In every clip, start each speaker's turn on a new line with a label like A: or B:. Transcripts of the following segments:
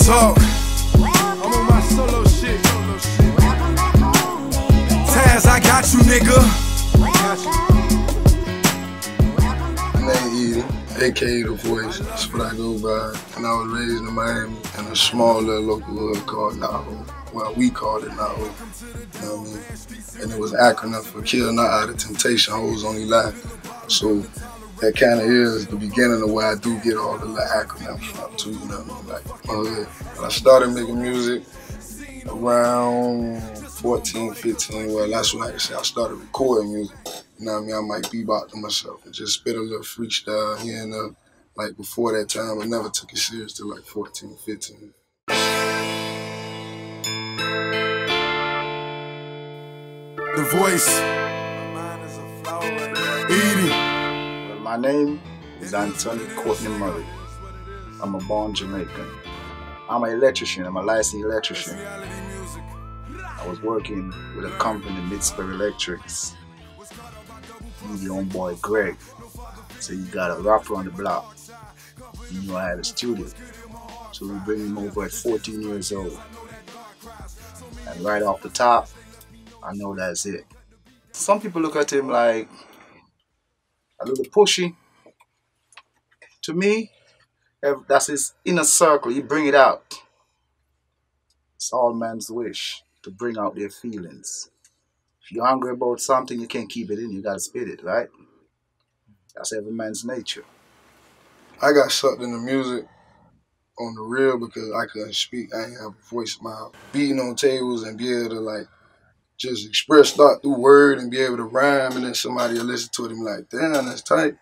A: talk. I'm on my solo shit. Taz, I got you, nigga.
B: My name Eady, aka The Voice. That's what I go by. And I was raised in Miami in a small little local hood called Naho. Well, we called it Naho. You know what I mean? And it was acronym for Kill Not Out of Temptation, Hoes Only Lie. So that kind of is the beginning of where I do get all the little acronyms from too, you know what I mean? Like my hood. I started making music around 14, 15. Well, that's when I started recording music. You know what I mean? I might bebop to myself and just spit a little freestyle here and there. Like before that time, I never took it serious till like 14, 15.
A: The Voice. Eady.
C: Well, my name is Anthony Courtney Murray. I'm a born Jamaican. I'm an electrician. I'm a licensed electrician. I was working with a company, Midsper Electrics. He's your own boy Greg. So you got a rapper on the block. You know I had a studio. So we bring him over at 14 years old. And right off the top, I know that's it. Some people look at him like a little pushy. To me, that's his inner circle. You bring it out. It's all man's wish to bring out their feelings. If you're hungry about something, you can't keep it in. You gotta spit it, right? That's every man's nature.
B: I got sucked into music on the real because I couldn't speak. I didn't have a voice in my mouth. Beating on tables and be able to like just express thought through word and be able to rhyme, and then somebody will listen to it and be like, damn, that's tight.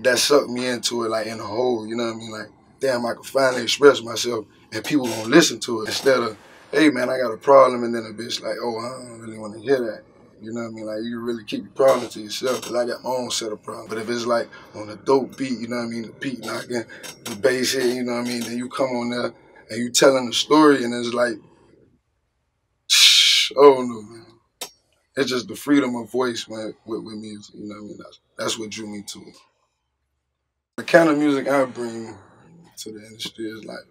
B: That sucked me into it like in a hole, you know what I mean? Like, damn, I could finally express myself and people gonna listen to it instead of, hey man, I got a problem, and then a bitch like, oh, I don't really wanna hear that. You know what I mean? Like, you really keep your problem to yourself, because I got my own set of problems. But if it's like on a dope beat, you know what I mean, the beat knocking, the bass hit, you know what I mean, then you come on there and you telling the story, and it's like, oh no, man. It's just the freedom of voice, man, with music, you know what I mean? That's what drew me to it. The kind of music I bring to the industry is like,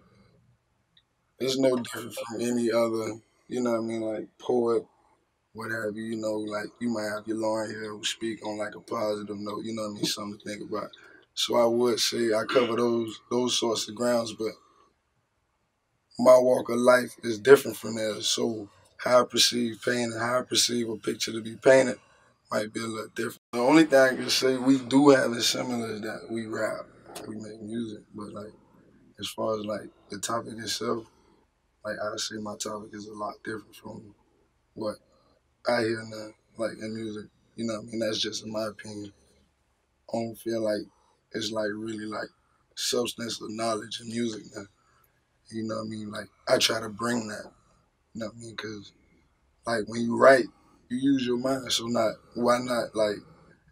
B: it's no different from any other, you know what I mean, like poet, what have you, you know, like you might have your Lauren here who speak on like a positive note, you know what I mean, something to think about. So I would say I cover those sorts of grounds, but my walk of life is different from theirs. So how I perceive pain and how I perceive a picture to be painted might be a little different. The only thing I can say we do have is similar is that we rap, we make music, but like as far as like the topic itself, like I say my topic is a lot different from what I hear now, like in music. You know what I mean? That's just in my opinion. I don't feel like it's like really like substance of knowledge in music now. You know what I mean? Like I try to bring that. You know what I mean? Because like when you write, you use your mind. So why not like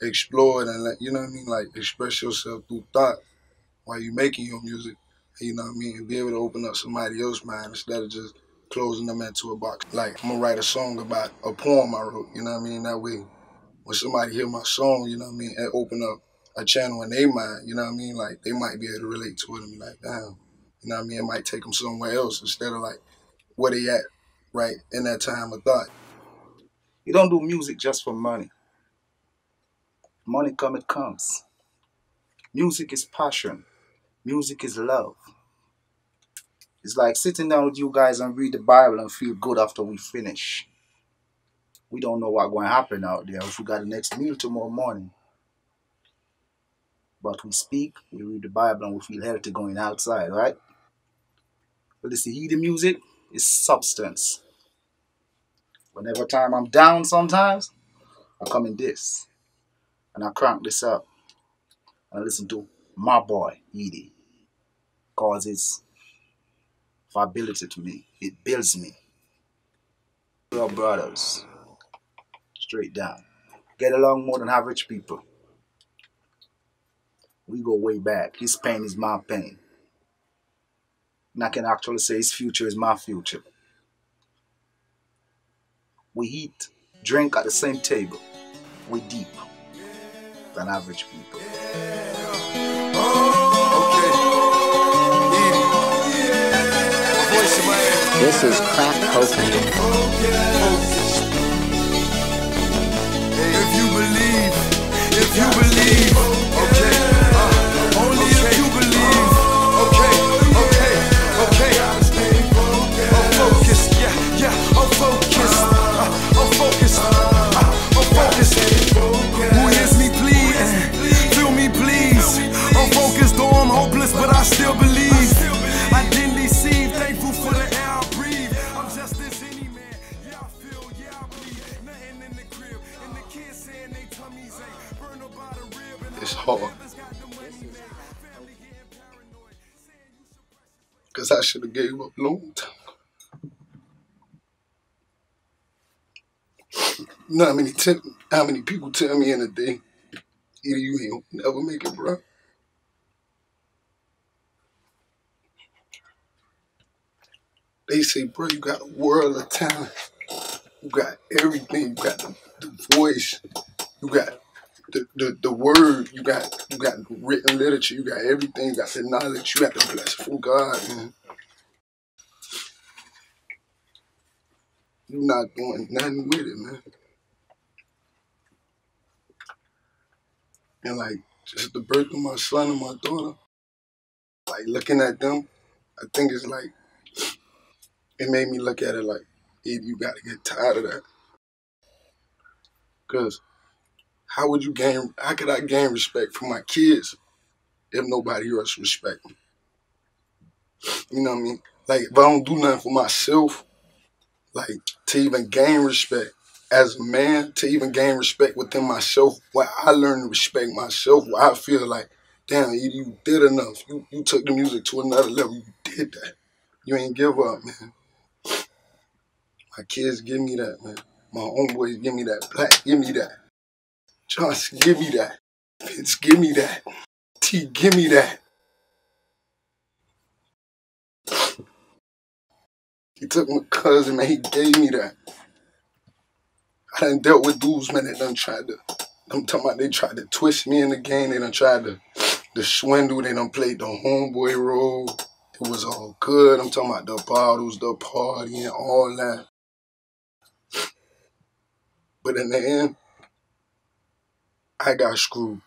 B: explore it and like, you know what I mean? Like express yourself through thought while you making your music. You know what I mean? And be able to open up somebody else's mind instead of just closing them into a box. Like I'm gonna write a song about a poem I wrote. You know what I mean? That way, when somebody hear my song, you know what I mean, and open up a channel in their mind. You know what I mean? Like they might be able to relate to it and be like, damn. You know what I mean? It might take them somewhere else instead of like where they at, right, in that time of thought.
C: You don't do music just for money. Money come, it comes. Music is passion. Music is love. It's like sitting down with you guys and read the Bible and feel good after we finish. We don't know what's going to happen out there if we got the next meal tomorrow morning. But we speak, we read the Bible, and we feel healthy going outside, right? But you see, the music is substance. Whenever time I'm down sometimes, I come in this. And I crank this up. And I listen to my boy, Eady. Because it's viability to me. It builds me. We are brothers. Straight down. Get along more than average people. We go way back. His pain is my pain. And I can actually say his future is my future. We eat, drink at the same table. We deep than average people.
D: This is crack cocaine.
A: If you believe, okay, only if you believe, okay. I'm focused, yeah, I'm focused, Who hears me please, feel me please. I'm focused, though I'm hopeless, but I still believe. I didn't deceive, thankful for the air I breathe. I'm just as any man, yeah I feel, yeah I bleed. Nothing in the crib, and the kids saying they tummies ain't burned up by the rib.
B: It's hard. Cause I should have gave up a long time. You know how many people tell me in a day, either you ain't never make it, bro. They say, bro, you got a world of talent. You got everything. You got the voice. You got the word. You got the written literature. You got everything. You got the knowledge. You got the blessing from God, man. You're not doing nothing with it, man. And like, just the birth of my son and my daughter, like looking at them, I think it's like, it made me look at it like, Eady, you gotta get tired of that. Cause how could I gain respect from my kids if nobody else respect me? You know what I mean? Like, if I don't do nothing for myself, like, to even gain respect as a man, to even gain respect within myself, where I learn to respect myself, where I feel like, damn, Eady, you did enough. You took the music to another level. You did that. You ain't give up, man. My kids give me that, man. My homeboys give me that. Black, give me that. Johnson, give me that. Vince, give me that. T, give me that. He took my cousin, man. He gave me that. I done dealt with dudes, man, that done tried to, I'm talking about they tried to twist me in the game. They done tried to swindle. They done played the homeboy role. It was all good. I'm talking about the bottles, the party, and all that. But in the end, I got screwed.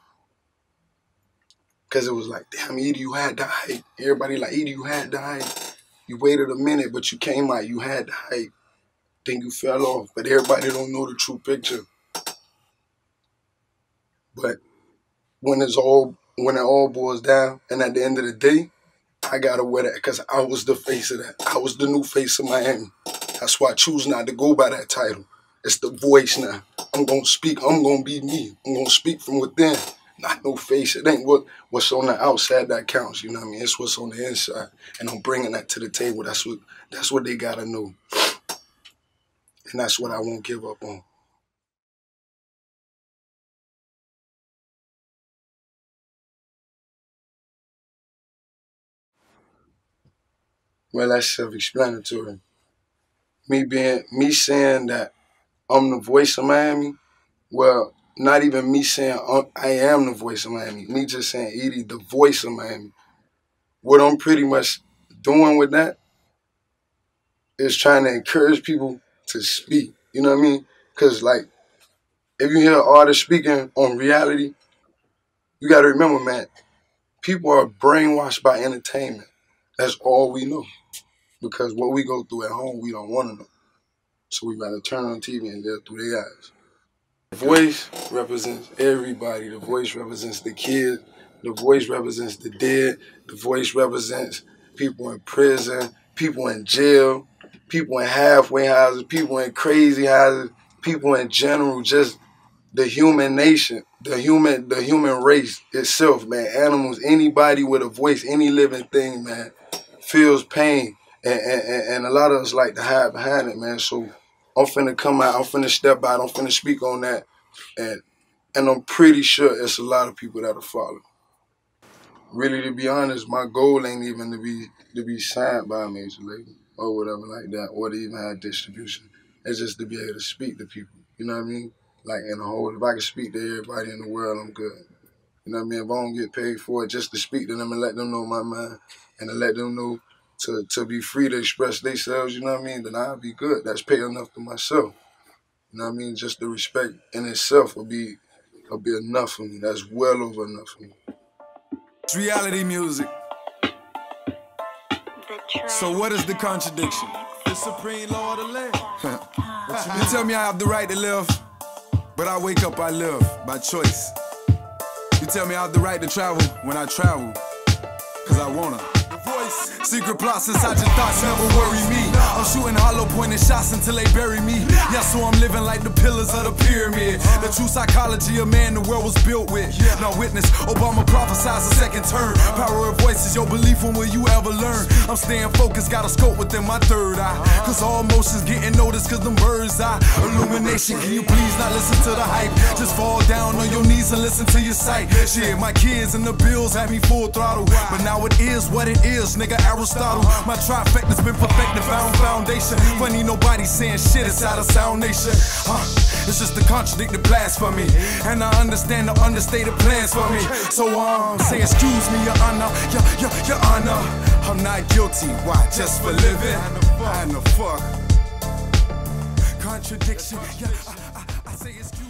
B: Because it was like, damn, Eady, you had the hype. Everybody like, Eady, you had the hype. You waited a minute, but you came out, you had the hype. Then you fell off. But everybody don't know the true picture. But when it all boils down, and at the end of the day, I gotta wear that because I was the face of that. I was the new face of Miami. That's why I choose not to go by that title. It's the voice now. I'm gonna speak. I'm gonna be me. I'm gonna speak from within. Not no face. It ain't what's on the outside that counts. You know what I mean? It's what's on the inside, and I'm bringing that to the table. That's what they gotta know, and that's what I won't give up on. Well, that's self-explanatory. Me saying that I'm the voice of Miami. Well, not even me saying I am the voice of Miami. Me just saying Eady, the voice of Miami. What I'm pretty much doing with that is trying to encourage people to speak. You know what I mean? Because, like, if you hear artists speaking on reality, you got to remember, man, people are brainwashed by entertainment. That's all we know. Because what we go through at home, we don't want to know. So we got to turn on TV and live through their eyes. The voice represents everybody. The voice represents the kids. The voice represents the dead. The voice represents people in prison, people in jail, people in halfway houses, people in crazy houses, people in general, just the human nation, the human race itself, man. Animals, anybody with a voice, any living thing, man, feels pain. And a lot of us like to hide behind it, man. So I'm finna come out, I'm finna step out, I'm finna speak on that. And I'm pretty sure it's a lot of people that'll follow. Really, to be honest, my goal ain't even to be signed by a major label or whatever like that, or to even have distribution. It's just to be able to speak to people. You know what I mean? Like in a whole, if I can speak to everybody in the world, I'm good. You know what I mean? If I don't get paid for it, just to speak to them and let them know my mind and to let them know to be free to express themselves, you know what I mean, then I'll be good. That's pay enough to myself. You know what I mean? Just the respect in itself will be enough for me. That's well over enough for me.
A: It's reality music. So what is the contradiction? The supreme law of the land. You tell me I have the right to live, but I wake up, I live by choice. You tell me I have the right to travel when I travel, cause I wanna. Secret plots inside your thoughts never worry me. I'm shooting hollow pointed shots until they bury me. Yeah, so I'm living like the pillars of the pyramid. The true psychology of man the world was built with. Now witness, Obama prophesies a second term. Power of voice is your belief, when will you ever learn? I'm staying focused, got a scope within my third eye. Cause all motions getting noticed cause them birds eye. Illumination, can you please not listen to the hype? Just fall down on your knees and listen to your sight. Shit, my kids and the bills had me full throttle. But now it is what it is, nigga. Aristotle, my trifecta's been perfected, found foundation. Funny, nobody saying shit inside of Sound Nation. It's just the contradicted blasphemy, and I understand the understated plans for me. So say excuse me, your honor, your honor. I'm not guilty, why? Just for living? I know fuck. Contradiction, yeah, I say excuse me.